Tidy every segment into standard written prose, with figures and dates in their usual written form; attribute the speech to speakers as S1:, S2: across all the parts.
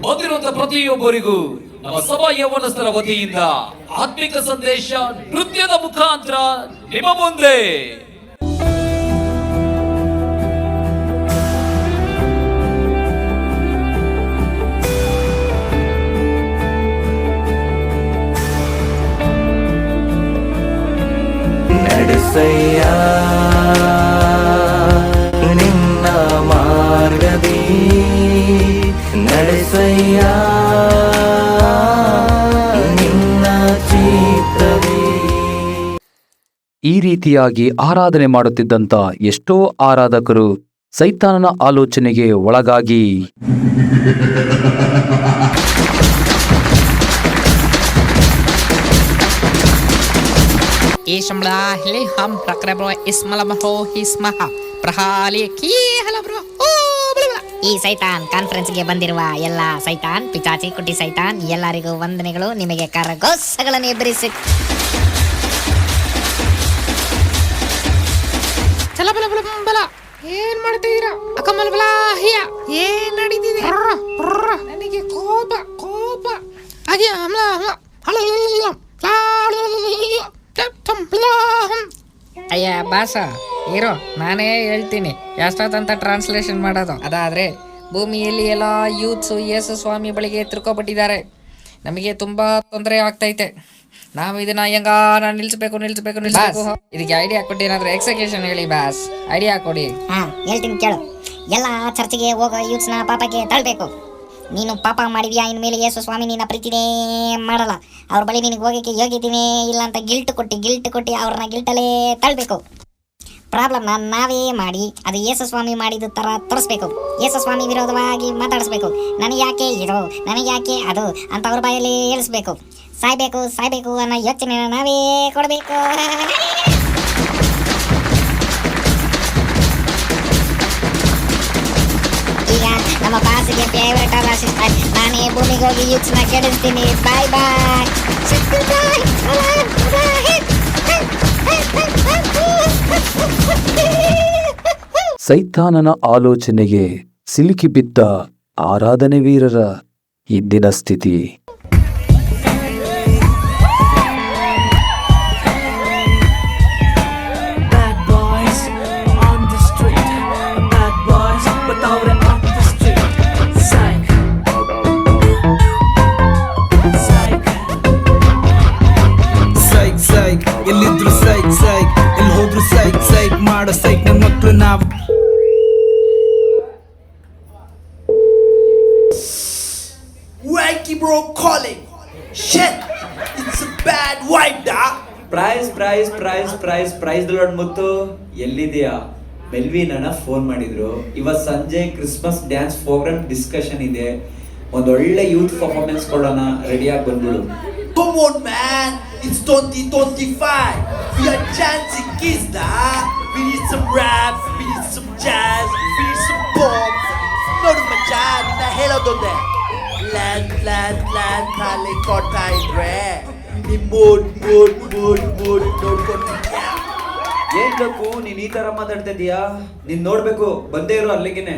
S1: ಬಂದಿರುವಂತ ಪ್ರತಿಯೊಬ್ಬರಿಗೂ ನಮ್ಮ ಸಭಾ ಯೌವನಸ್ಥರ ವತಿಯಿಂದ ಆತ್ಮಿಕ ಸಂದೇಶ ನೃತ್ಯದ ಮುಖಾಂತರ ನಿಮ್ಮ ಮುಂದೆ.
S2: ನಡೆಸಯ್ಯ ನಿನ್ನ ಮಾರ್ಗದಿ, ನಡೆಸಯ್ಯ ನಿನ್ನ ಚಿತ್ತದಿ.
S3: ಈ ರೀತಿಯಾಗಿ ಆರಾಧನೆ ಮಾಡುತ್ತಿದ್ದಂಥ ಎಷ್ಟೋ ಆರಾಧಕರು ಸೈತಾನನ ಆಲೋಚನೆಗೆ ಒಳಗಾಗಿ
S4: Ishamlah ham prakrabro ismalamaho hismaha prahali ki halabro. ಈ ಸೈತಾನ್ ಕಾನ್ಫರೆನ್ಸ್ಗೆ ಬಂದಿರುವ ಎಲ್ಲ ಸೈತಾನ್ ಪಿಚಾಚಿ ಕುಟಿ ಸೈತಾನ್ ಎಲ್ಲರಿಗೂ ವಂದನೆಗಳು. ನಿಮಗೆ ಕರಗೋಸಗಳನ್ನು ಎಬ್ಬರಿಸಿ ಚಲಬಲ ಏನ್ ಮಾಡ್ತಿದ್ದೀರಾ ಅಕಮಲ್ ಹಿಯ ಏನ್ ನಡೀತಿದೆ? ನನಗೆ ಕೋಪ ಹಾಗೆ ಅಯ್ಯ ಬಾಸ ಇರೋ, ನಾನೇ ಹೇಳ್ತೀನಿ ಎಷ್ಟೊತ್ತಂತ ಟ್ರಾನ್ಸ್ಲೇಷನ್ ಮಾಡೋದು. ಅದಾದ್ರೆ ಭೂಮಿಯಲ್ಲಿ ಎಲ್ಲ ಯೂತ್ಸ್ ಯೇಸು ಸ್ವಾಮಿ ಬಳಿಗೆ ತಿರ್ಕೊಬಿಟ್ಟಿದ್ದಾರೆ. ನಮಗೆ ತುಂಬಾ ತೊಂದರೆ ಆಗ್ತೈತೆ. ನಾವು ಇದನ್ನ ನಿಲ್ಸ್ಬೇಕು. ಇದಕ್ಕೆ ಐಡಿಯಾ ಕೊಟ್ಟು ಏನಾದ್ರು ಎಕ್ಸಿಕ್ಯೂಷನ್ ಹೇಳಿ ಬಾಸ್, ಐಡಿಯಾ ಕೊಡಿ.
S5: ಹೇಳ್ತೀನಿ ಕೇಳು. ಎಲ್ಲ ಚರ್ಚಿಗೆ ಹೋಗೋ ಯೂತ್ಸ್ನ ಪಾಪಕ್ಕೆ ತಳ್ಬೇಕು. ನೀನು ಪಾಪ ಮಾಡಿದ್ಯಾ, ಇನ್ಮೇಲೆ ಯೇಸು ಸ್ವಾಮಿ ನಿನ್ನ ಪ್ರೀತಿನೇ ಮಾಡಲ್ಲ. ಅವ್ರ ಬಳಿ ನಿನಗೆ ಹೋಗೋಕ್ಕೆ ಯೋಗ್ಯತೆನೇ ಇಲ್ಲ ಅಂತ ಗಿಲ್ಟ್ ಕೊಟ್ಟು ಅವ್ರನ್ನ ಗಿಲ್ಟಲ್ಲೇ ತಳ್ಬೇಕು. ಪ್ರಾಬ್ಲಮ್ನ ನಾವೇ ಮಾಡಿ ಅದು ಯೇಸು ಸ್ವಾಮಿ ಮಾಡಿದ ಥರ ತೋರಿಸ್ಬೇಕು. ಯೇಸು ಸ್ವಾಮಿ ವಿರೋಧವಾಗಿ ಮಾತಾಡಿಸ್ಬೇಕು. ನನಗೆ ಯಾಕೆ ಇದು, ನನಗೆ ಯಾಕೆ ಅದು ಅಂತ ಅವ್ರ ಬಾಯಲ್ಲಿ ಹೇಳಿಸ್ಬೇಕು. ಸಾಯ್ಬೇಕು ಅನ್ನೋ ಯೋಚನೆ ನಾವೇ ಕೊಡಬೇಕು. ಈಗ ನಮ್ಮ ಬಾಸಿಗೆ ಫೇವರೇಟ್ ಆದ ಅಸಿಸ್ಟೆಂಟ್ ನಾನೇ ಭೂಮಿಗೆ ಹೋಗಿ ಯೂತ್ಸ್ನ ಕೆಡಿಸ್ತೀನಿ. ಬಾಯ್.
S3: ಸೈತಾನನ ಆಲೋಚನೆಗೆ ಸಿಲುಕಿಬಿದ್ದ ಆರಾಧನೆ ವೀರರ ಇಂದಿನ ಸ್ಥಿತಿ.
S6: ಎಲ್ಲಿದ್ರು ಸೈಕ್ ಎಲ್ಲಿ ಹೋದ್ರು ಸೈಕ್ ಮಾಡೋ ಸೈಕ್ ನನ್ನ ಮಕ್ಳು ನಾವು. Wakey bro calling. Shit, it's a bad wipe da.
S7: Praise lord Muthu ಎಲ್ಲಿದೆಯಾ? ಮೆಲ್ವಿನ್ ಅಣ್ಣ ಫೋನ್ ಮಾಡಿದ್ರು. ಇವತ್ತು ಸಂಜೆ ಕ್ರಿಸ್ಮಸ್ ಡ್ಯಾನ್ಸ್ ಪ್ರೋಗ್ರಾಮ್ ಡಿಸ್ಕಷನ್ ಇದೆ. ಒಂದೊಳ್ಳೆ ಯೂತ್ ಪರ್ಫಾರ್ಮೆನ್ಸ್ ಕೊಡೋಣ, ರೆಡಿಯಾಗಿ ಬಂದ್ಬಿಡು.
S6: Come on man, it's 2025. We are dancing kids da. We need some rap, we need some jazz, we need some pop. ನೋಡು ಮಚ್ಚ, ನಿನ್ನ ಹೇಳೋದೊಂದೆ, ಲ್ಯಾಂಡ್ ಖಾಲಿ ಕೊಡ್ತಾ ಇದ್ರೆ ನಿ ಮೂಡ್ ನೋಡ್ಕೊತಿದ್ಯಾ.
S7: ಏನ್ ಲೋಕು ನೀನ್ ಈ ತರ ಮಾತಾಡ್ತಾ ಇದೀಯಾ? ನೀನ್ ನೋಡ್ಬೇಕು, ಬಂದೇ ಇರೋ ಅಲ್ಲಿಗೆನೆ.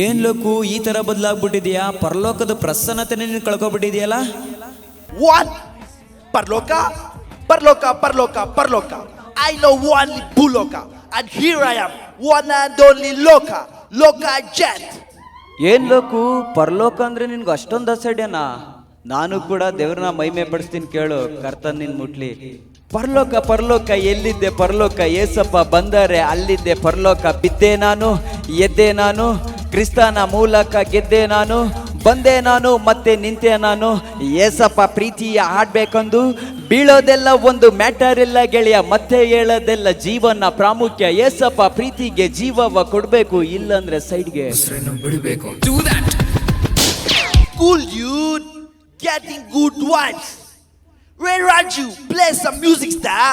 S7: ಏನ್ ಲೋಕು ಈ ತರ ಬದಲಾಗ್ಬಿಟ್ಟಿದ್ಯಾ? ಪರಲೋಕದ ಪ್ರಸನ್ನತೆ ನೀನು ಕಳ್ಕೊಬಿಟ್ಟಿದ್ಯಲ್ಲ.
S6: What? Parloka? I know only Buloka, and here I am, one and only Loka Jet.
S7: ಏನ್ ಲೋಕು ಪರಲೋಕ ಅಂದ್ರೆ ನಿನ್ಗೆ ಅಷ್ಟೊಂದು ಅಸಡ್ಯನಾ? ನಾನು ಕೂಡ ದೇವ್ರನ್ನ ಮಹಿಮೆ ಪಡಿಸ್ತೀನಿ ಕೇಳು, ಕರ್ತನ್ ನಿನ್ ಮುಟ್ಲಿ. ಪರಲೋಕ ಎಲ್ಲಿದ್ದೆ? ಪರಲೋಕ ಏಸಪ್ಪ ಬಂದರೆ ಅಲ್ಲಿದ್ದೆ. ಪರಲೋಕ ಬಿದ್ದೆ ನಾನು, ಎದ್ದೆ ನಾನು, ಕ್ರಿಸ್ತನ ಮೂಲಕ ಗೆದ್ದೆ ನಾನು, ಬಂದೆ ನಾನು, ಮತ್ತೆ ನಿಂತೆ ನಾನು. ಏಸಪ್ಪ ಪ್ರೀತಿಯ ಹಾಡ್ಬೇಕಂದು ಬೀಳೋದೆಲ್ಲ ಒಂದು ಮ್ಯಾಟರ್ ಇಲ್ಲ ಗೆಳೆಯ, ಮತ್ತೆ ಹೇಳೋದೆಲ್ಲ ಜೀವನ ಪ್ರಾಮುಖ್ಯ. ಏಸಪ್ಪ ಪ್ರೀತಿಗೆ ಜೀವವ ಕೊಡ್ಬೇಕು, ಇಲ್ಲಂದ್ರೆ ಸೈಡ್ಗೆ ಬಿಡಬೇಕು.
S6: Cool dude, getting good vibes. Where are you? Play some music star.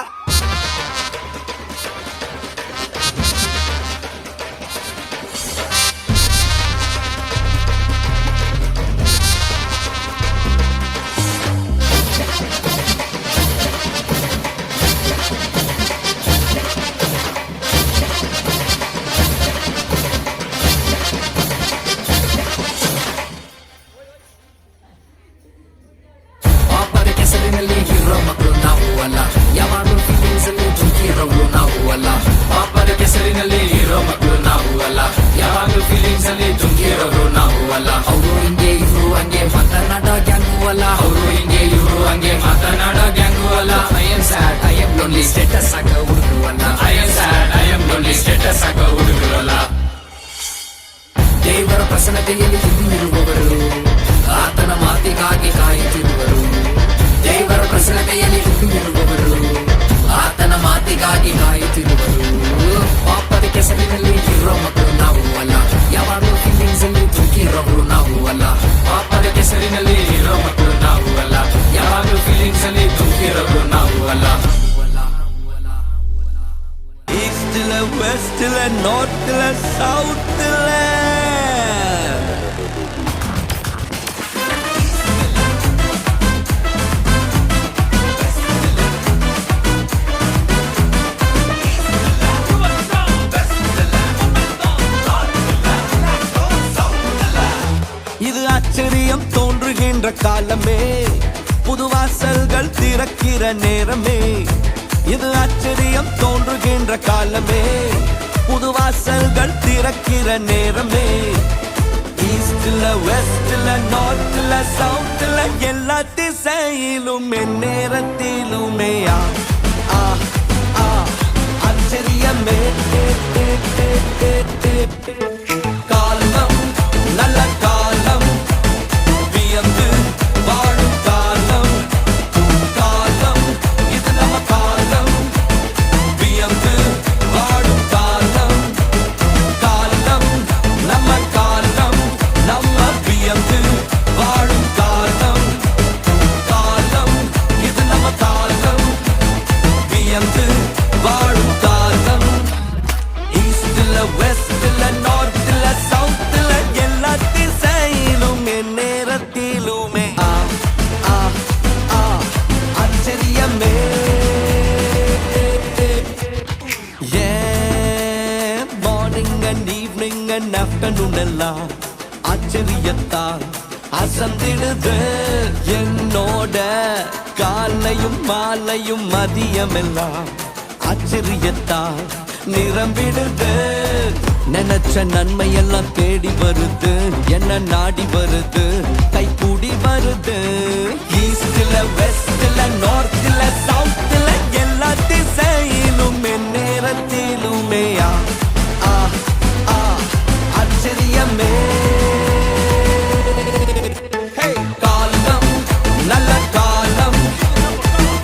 S1: ಅಲ್ಲ, ಪಾಪದ ಕೆಸರಿನಲ್ಲಿ ಇರೋ ಮಕ್ಕಳು ನಾವು ಅಲ್ಲ, ಯಾವಾಗ್ಲೂ ಫೀಲಿಂಗ್ಸ್ ಅಲ್ಲಿ ತುಂಬಿರೋರು ನಾವು ಅಲ್ಲ. ಅವರು ಹಿಂಗೆ ಇವ್ರು ಹಂಗೆ ಮಾತನಾಡೋ ಗ್ಯಾಂಗು ಅಲ್ಲ, ಅವರು ಹಿಂಗೆ ಇವ್ರು ಹಂಗೆ ಮಾತನಾಡೋ ಗ್ಯಾಂಗು ಅಲ್ಲ. I am sad, I am lonely, status ಆಗ ಹುಡುಗರು ಅಲ್ಲ. I am sad, I am lonely, status ಆಗ ಹುಡುಗರು ಅಲ್ಲ. ದೇವರ ಪ್ರಸನ್ನತೆಯಲ್ಲಿ ತುಂಬಿರುವವರು, ಆತನ ಮಾತಿಗಾಗಿ ಕಾಯುತ್ತಿರುವರು. ದೇವರ ಪ್ರಸನ್ನತೆಯಲ್ಲಿ ತುಂಬಿರುವವರು, ಆತನ ಮಾತಿಗಾಗಿ ಕಾಯುತ್ತಿರುವರು. ಪಾಪದ ಕೆಸರಿನಲ್ಲಿ ಇರೋ ಮಕ್ಕಳು ನಾವು ಅಲ್ಲ, ಯಾವಾಗಲೂ ಫೀಲಿಂಗ್ಸ್ ಅಲ್ಲಿ ತುಕ್ಕಿರೋರು ನಾವು ಅಲ್ಲ. ಪಾಪದ ಕೆಸರಿನಲ್ಲಿ ಇರೋ ಮಕ್ಕಳು ನಾವು ಅಲ್ಲ, ಯಾವಾಗಲೂ ಫೀಲಿಂಗ್ಸ್ ಅಲ್ಲಿ ತುಕ್ಕಿರೋರು ನಾವು ಅಲ್ಲ.
S6: East ಇಲ್ಲ ವೆಸ್ಟ್ ಇಲ್ಲ ನಾರ್ತ್ ಇಲ್ಲ ಸೌತ್ ಇಲ್ಲ. இது ஆச்சரியம் தோன்றுகின்ற காலமே, புது வாசல்கள் திறக்கிற நேரமே. இது ஆச்சரியம் தோன்றுகின்ற காலமே, புது வாசல்கள் திறக்கிற நேரமே. ஈஸ்ட்ல வெஸ்ட்ல நார்த்ல சவுத்ல எல்லா திசையிலும் என் நேரத்திலுமே ஆ ஆ ஆச்சரியமே. காலம் நல்ல காலம், வியந்து வாழும் காலம். காலம் இது நம்ம காலம், வியந்து வாழும் காலம். காலம் நம்ம காலம், நம்ம வியந்து வாழும் காலம். காலம் இது நம்ம காலம், வியந்து வாழும் காலம். ஈஸ்ட்ல வெஸ்ட்ல நார்த்ல சவுத்ல எல்லா திசையிலும் என் நேரத்திலுமே ஆ ஆ ஆச்சரியமே. Morning and evening and afternoon எல்லாம் ஆச்சரியத்தால் அசந்திடுது என்னோட. காலையும் மாலையும் மதியமெல்லாம் ஆச்சரியத்தால் நிரம்பிடுது. நினைச்ச நன்மையெல்லாம் தேடி வருது, என்ன நாடி வருது, கைகூடி வருது. ஈஸ்ட்ல வெஸ்ட்ல நார்த்ல சவுத்ல எல்லா திசையிலும் என் நேரத்திலுமே ஆ ஆ ஆச்சரியமே. காலம் நல்ல காலம்,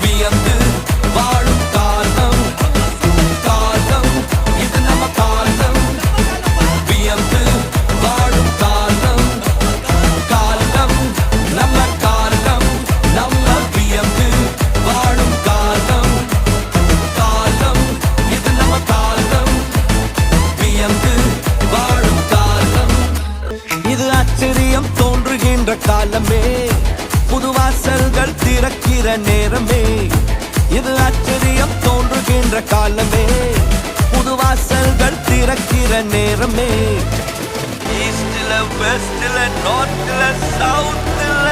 S6: வியந்து வாழும் காலம். காலம் இது நம்ம காலம், வியந்து வாழும் காலம். காலம் நம்ம காலம், நம்ம வியந்து வாழும் காலம். காலம் இது நம்ம காலம், வியந்து வாழும் காலம். இது ஆச்சரியம் தோன்றுகின்ற காலமே, புது வாசல்கள் திறக்கிற நேரமே. இது ஆச்சரியம் தோன்றுகின்ற காலமே, புது வாசல்கள் திறக்கிற நேரமே. ஈஸ்ட்ல வெஸ்ட்ல நார்த்ல சவுத்ல